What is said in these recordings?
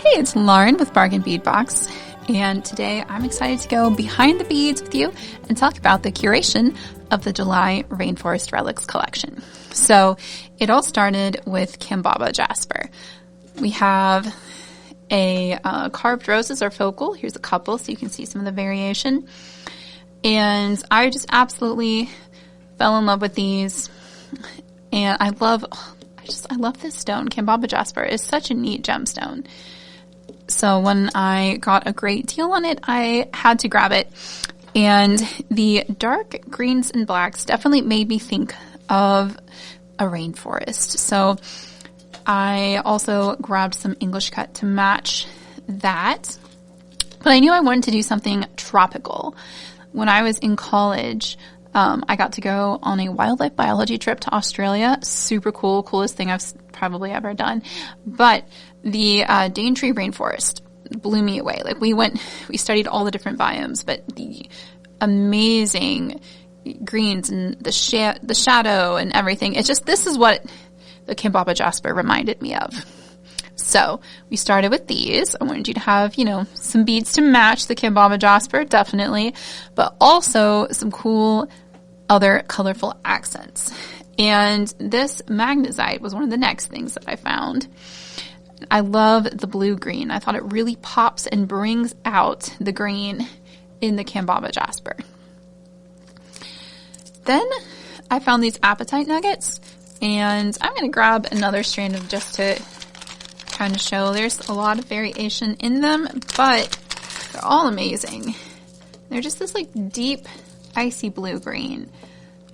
Hey, it's Lauren with Bargain Bead Box, and today I'm excited to go behind the beads with you and talk about the curation of the July Rainforest Relics collection. So it all started with Kambaba Jasper. We have a carved roses or focal. Here's a couple so you can see some of the variation. And I just absolutely fell in love with these, and I love this stone. Kambaba Jasper is such a neat gemstone. So when I got a great deal on it, I had to grab it. And the dark greens and blacks definitely made me think of a rainforest. So I also grabbed some English cut to match that. But I knew I wanted to do something tropical. When I was in college, I got to go on a wildlife biology trip to Australia. Super cool. Coolest thing I've probably ever done. But the Daintree Rainforest blew me away. Like we studied all the different biomes, but the amazing greens and the shadow and everything. This is what the Kambaba Jasper reminded me of. So we started with these. I wanted you to have, some beads to match the Kambaba Jasper, definitely, but also some cool other colorful accents. And this magnesite was one of the next things that I found. I love the blue-green. I thought it really pops and brings out the green in the Kambaba Jasper. Then I found these apatite nuggets, and I'm going to grab another strand of just to kind of show. There's a lot of variation in them, but they're all amazing. They're just this deep icy blue-green.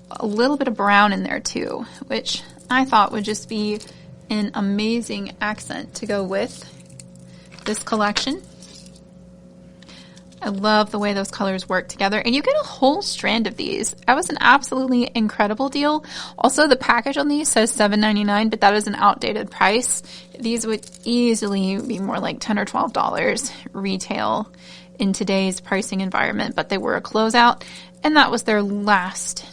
A little bit of brown in there too, which I thought would just be an amazing accent to go with this collection. I love the way those colors work together, and you get a whole strand of these. That was an absolutely incredible deal. Also, the package on these says $7.99, but that is an outdated price. These would easily be more like $10 or $12 retail in today's pricing environment, but they were a closeout, and that was their last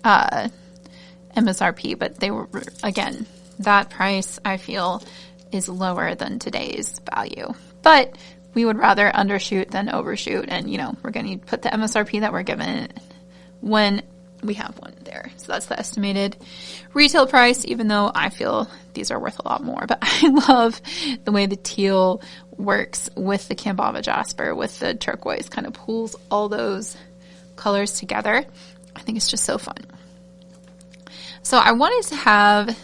MSRP, but they were, again, that price I feel is lower than today's value. But we would rather undershoot than overshoot, and we're going to put the MSRP that we're given when we have one there. So that's the estimated retail price, even though I feel these are worth a lot more. But I love the way the teal works with the Kambaba Jasper, with the turquoise, kind of pulls all those colors together. I think it's just so fun. So I wanted to have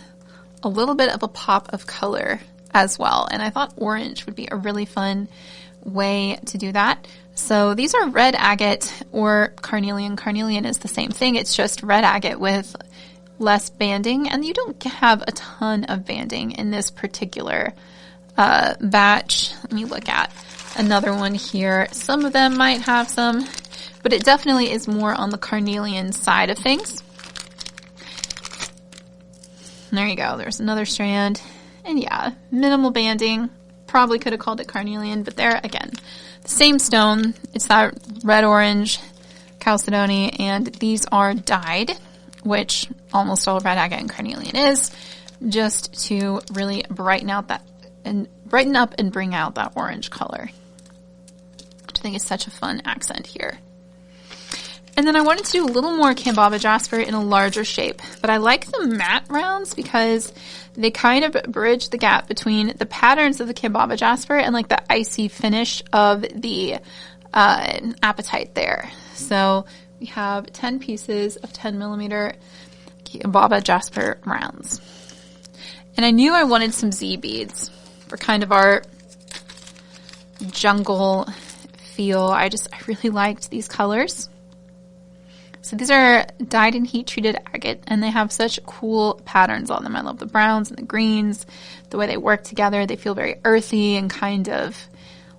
a little bit of a pop of color as well, and I thought orange would be a really fun way to do that. So these are red agate or carnelian. Carnelian is the same thing. It's just red agate with less banding, and you don't have a ton of banding in this particular batch. Let me look at another one here. Some of them might have some, but it definitely is more on the carnelian side of things. And there you go. There's another strand. And yeah, minimal banding. Probably could have called it carnelian, but there, again, the same stone. It's that red-orange chalcedony, and these are dyed, which almost all red agate and carnelian is, just to really brighten up and bring out that orange color, which I think is such a fun accent here. And then I wanted to do a little more Kambaba Jasper in a larger shape, but I like the matte rounds because they kind of bridge the gap between the patterns of the Kambaba Jasper and the icy finish of the apatite there. So we have 10 pieces of 10 millimeter Kambaba Jasper rounds. And I knew I wanted some Z beads for kind of our jungle feel. I really liked these colors. So these are dyed in heat-treated agate, and they have such cool patterns on them. I love the browns and the greens, the way they work together. They feel very earthy and kind of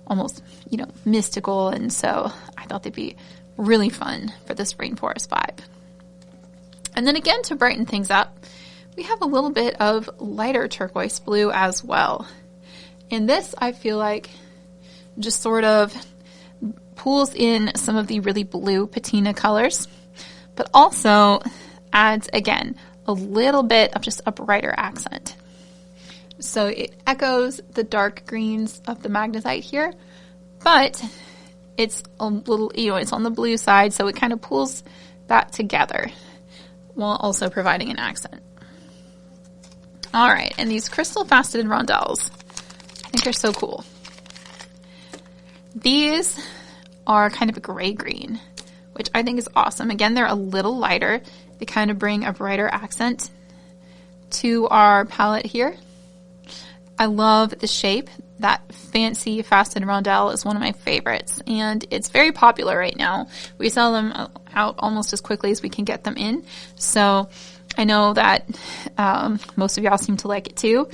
almost, mystical, and so I thought they'd be really fun for this rainforest vibe. And then again, to brighten things up, we have a little bit of lighter turquoise blue as well. And this, I feel like, just sort of pulls in some of the really blue patina colors, but also adds, again, a little bit of just a brighter accent. So it echoes the dark greens of the magnesite here, but it's a little, it's on the blue side, so it kind of pulls that together while also providing an accent. All right, and these crystal faceted rondelles, I think they're so cool. These are kind of a gray green, which I think is awesome. Again, they're a little lighter. They kind of bring a brighter accent to our palette here. I love the shape. That fancy faceted rondelle is one of my favorites, and it's very popular right now. We sell them out almost as quickly as we can get them in. So I know that most of y'all seem to like it too.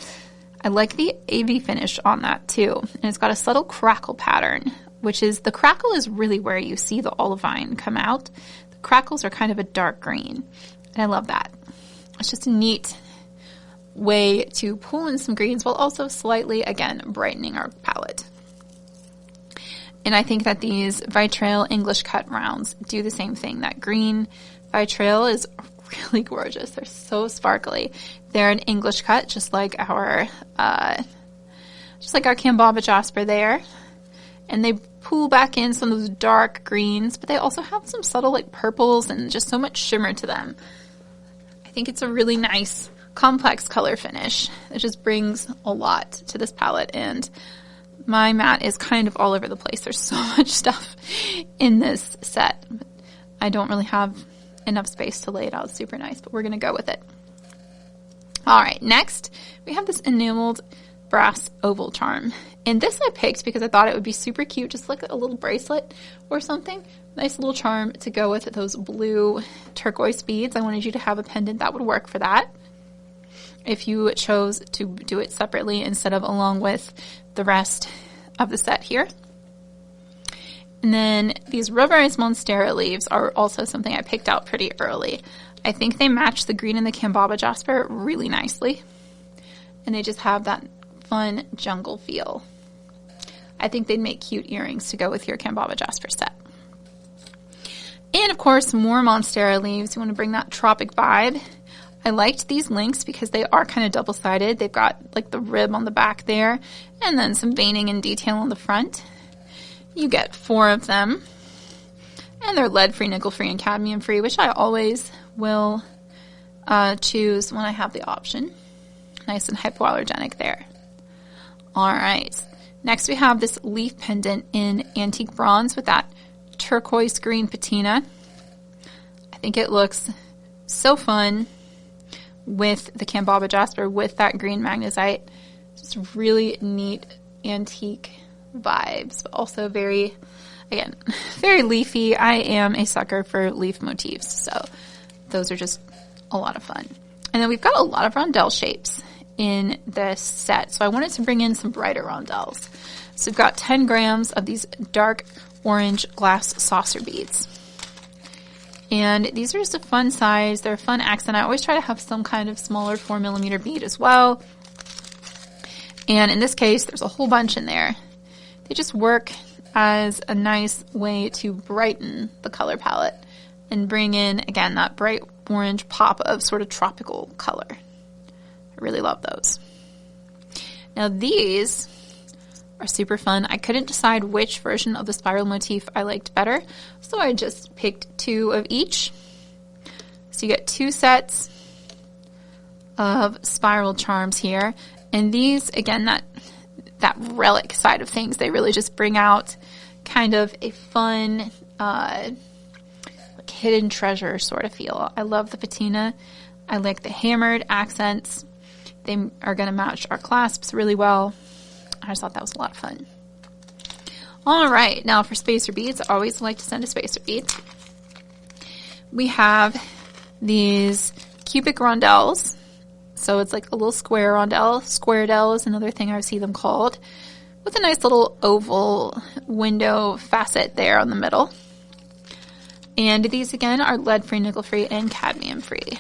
I like the AV finish on that too. And it's got a subtle crackle pattern, which is, the crackle is really where you see the olivine come out. The crackles are kind of a dark green, and I love that. It's just a neat way to pull in some greens while also slightly, again, brightening our palette. And I think that these Vitrail English cut rounds do the same thing. That green Vitrail is really gorgeous. They're so sparkly. They're an English cut, just like our Kambaba Jasper there. And they pull back in some of those dark greens, but they also have some subtle like purples and just so much shimmer to them. I think it's a really nice complex color finish. It just brings a lot to this palette, and my mat is kind of all over the place. There's so much stuff in this set. I don't really have enough space to lay it out super nice, but we're going to go with it. All right, next we have this enameled brass oval charm. And this I picked because I thought it would be super cute, just like a little bracelet or something. Nice little charm to go with those blue turquoise beads. I wanted you to have a pendant that would work for that, if you chose to do it separately instead of along with the rest of the set here. And then these rubberized Monstera leaves are also something I picked out pretty early. I think they match the green and the Kambaba Jasper really nicely, and they just have that fun jungle feel. I think they'd make cute earrings to go with your Kambaba Jasper set. And of course, more Monstera leaves. You want to bring that tropic vibe. I liked these links because they are kind of double-sided. They've got like the rib on the back there and then some veining and detail on the front. You get 4 of them, and they're lead-free, nickel-free, and cadmium-free, which I always will choose when I have the option. Nice and hypoallergenic there. All right. Next we have this leaf pendant in antique bronze with that turquoise green patina. I think it looks so fun with the Kambaba Jasper with that green magnesite. Just really neat antique vibes, but also very, again, very leafy. I am a sucker for leaf motifs, so those are just a lot of fun. And then we've got a lot of rondelle shapes in this set, so I wanted to bring in some brighter rondelles. So we've got 10 grams of these dark orange glass saucer beads. And these are just a fun size. They're a fun accent. I always try to have some kind of smaller 4mm bead as well. And in this case, there's a whole bunch in there. They just work as a nice way to brighten the color palette and bring in, again, that bright orange pop of sort of tropical color. I really love those. Now these are super fun. I couldn't decide which version of the spiral motif I liked better, so I just picked 2 of each. So you get 2 sets of spiral charms here, and these, again, that relic side of things, they really just bring out kind of a fun like hidden treasure sort of feel. I love the patina. I like the hammered accents. They are going to match our clasps really well. I just thought that was a lot of fun. All right, now for spacer beads, I always like to send a spacer bead. We have these cubic rondelles. So it's like a little square rondelle. Squaredelle is another thing I see them called, with a nice little oval window facet there on the middle. And these, again, are lead-free, nickel-free, and cadmium-free.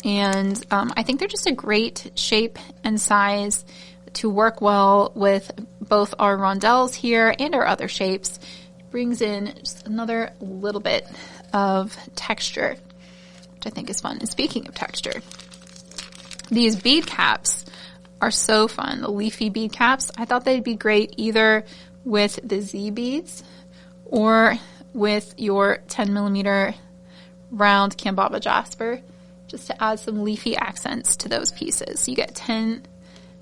And I think they're just a great shape and size to work well with both our rondelles here and our other shapes. It brings in just another little bit of texture, which I think is fun. And speaking of texture, these bead caps are so fun. The leafy bead caps, I thought they'd be great either with the Z beads or with your 10 millimeter round Kambaba Jasper, just to add some leafy accents to those pieces. So you get 10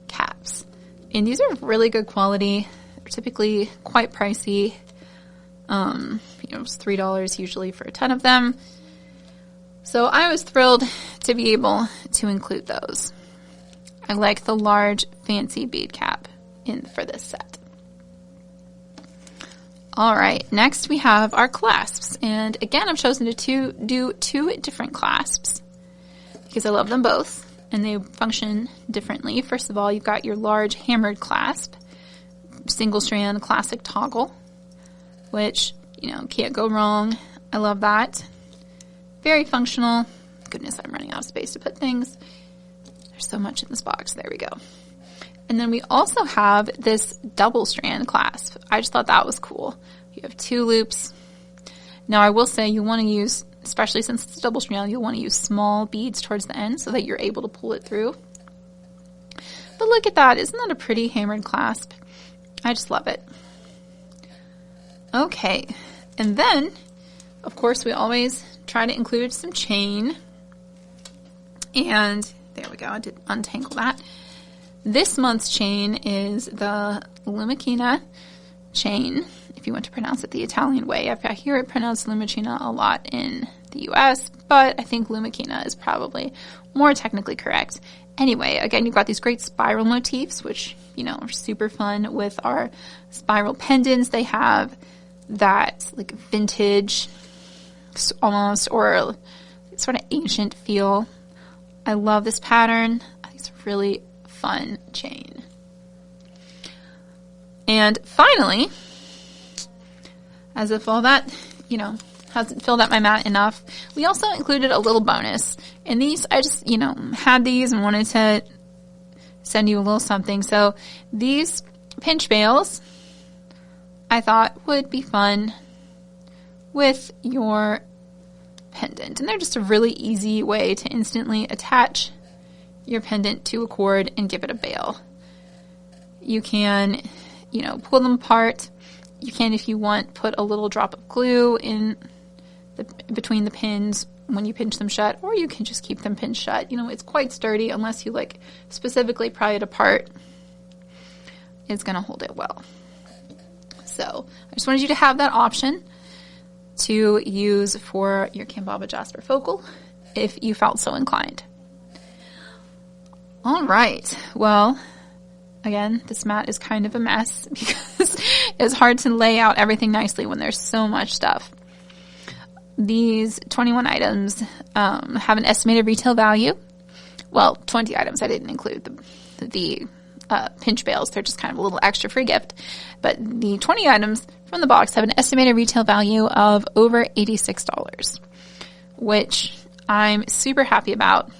caps. And these are really good quality. They're typically quite pricey. It's $3 usually for 10 of them. So I was thrilled to be able to include those. I like the large fancy bead cap for this set. All right, next we have our clasps. And again, I've chosen to do two different clasps because I love them both and they function differently. First of all, you've got your large hammered clasp, single strand classic toggle, which, can't go wrong. I love that. Very functional. Goodness, I'm running out of space to put things. There's so much in this box. There we go. And then we also have this double strand clasp. I just thought that was cool. You have 2 loops. Now I will say you want to use, especially since it's double strand, you'll want to use small beads towards the end so that you're able to pull it through. But look at that. Isn't that a pretty hammered clasp? I just love it. Okay. And then, of course, we always try to include some chain. And there we go. I did untangle that. This month's chain is the Lumicina chain, if you want to pronounce it the Italian way. I hear it pronounced Lumicina a lot in the US, but I think Lumicina is probably more technically correct. Anyway, again, you've got these great spiral motifs, which, are super fun with our spiral pendants. They have that like vintage almost or sort of ancient feel. I love this pattern. I think it's a really fun chain. And finally, as if all that, hasn't filled out my mat enough, we also included a little bonus. And these, I just, had these and wanted to send you a little something. So these pinch veils, I thought would be fun with your pendant. And they're just a really easy way to instantly attach your pendant to a cord and give it a veil. You can, pull them apart. You can, if you want, put a little drop of glue between the pins when you pinch them shut, or you can just keep them pinched shut. It's quite sturdy unless you specifically pry it apart. It's going to hold it well. So I just wanted you to have that option to use for your Kambaba Jasper focal if you felt so inclined. All right. Well, again, this mat is kind of a mess because it's hard to lay out everything nicely when there's so much stuff. These 21 items have an estimated retail value. Well, 20 items. I didn't include the pinch veils. They're just kind of a little extra free gift. But the 20 items from the box have an estimated retail value of over $86, which I'm super happy about.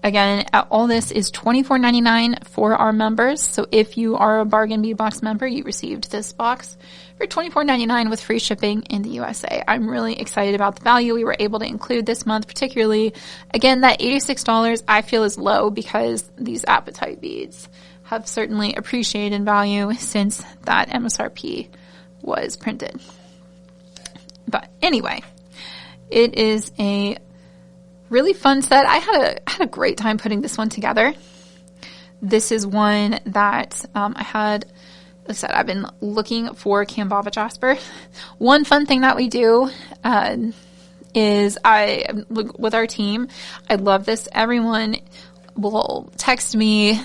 Again, all this is $24.99 for our members. So if you are a Bargain Bead Box member, you received this box for $24.99 with free shipping in the USA. I'm really excited about the value we were able to include this month, particularly, again, that $86 I feel is low because these apatite beads have certainly appreciated in value since that MSRP was printed. But anyway, it is a really fun set. I had a great time putting this one together. This is one that like I said, I've been looking for Kambaba Jasper. One fun thing that we do is with our team, I love this. Everyone will text me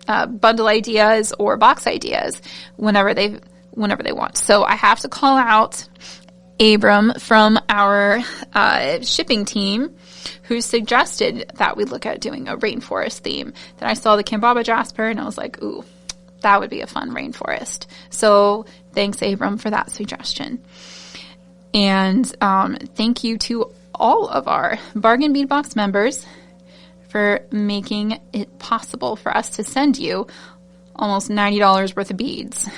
bundle ideas or box ideas whenever they want. So I have to call out Abram from our shipping team, who suggested that we look at doing a rainforest theme. Then I saw the Kambaba Jasper and I was like, ooh, that would be a fun rainforest. So thanks, Abram, for that suggestion. And thank you to all of our Bargain Bead Box members for making it possible for us to send you almost $90 worth of beads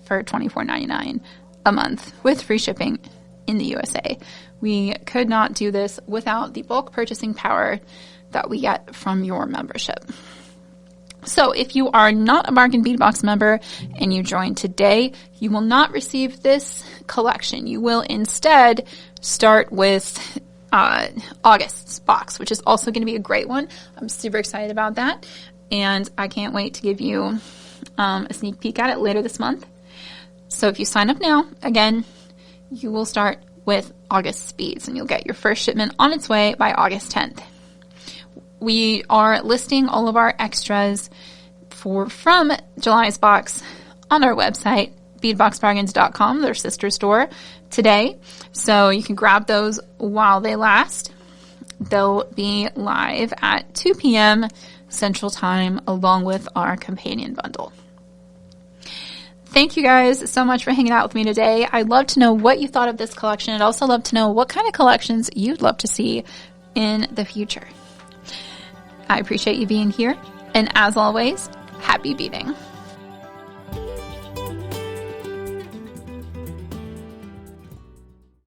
for $24.99 a month with free shipping in the USA. We could not do this without the bulk purchasing power that we get from your membership. So if you are not a Bargain Bead Box member and you join today, you will not receive this collection. You will instead start with August's box, which is also going to be a great one. I'm super excited about that, and I can't wait to give you a sneak peek at it later this month. So if you sign up now, again, you will start with August's beads, and you'll get your first shipment on its way by August 10th. We are listing all of our extras from July's box on our website, beadboxbargains.com, their sister store, today. So you can grab those while they last. They'll be live at 2 p.m. Central Time, along with our companion bundle. Thank you guys so much for hanging out with me today. I'd love to know what you thought of this collection. I'd also love to know what kind of collections you'd love to see in the future. I appreciate you being here, and as always, happy beading.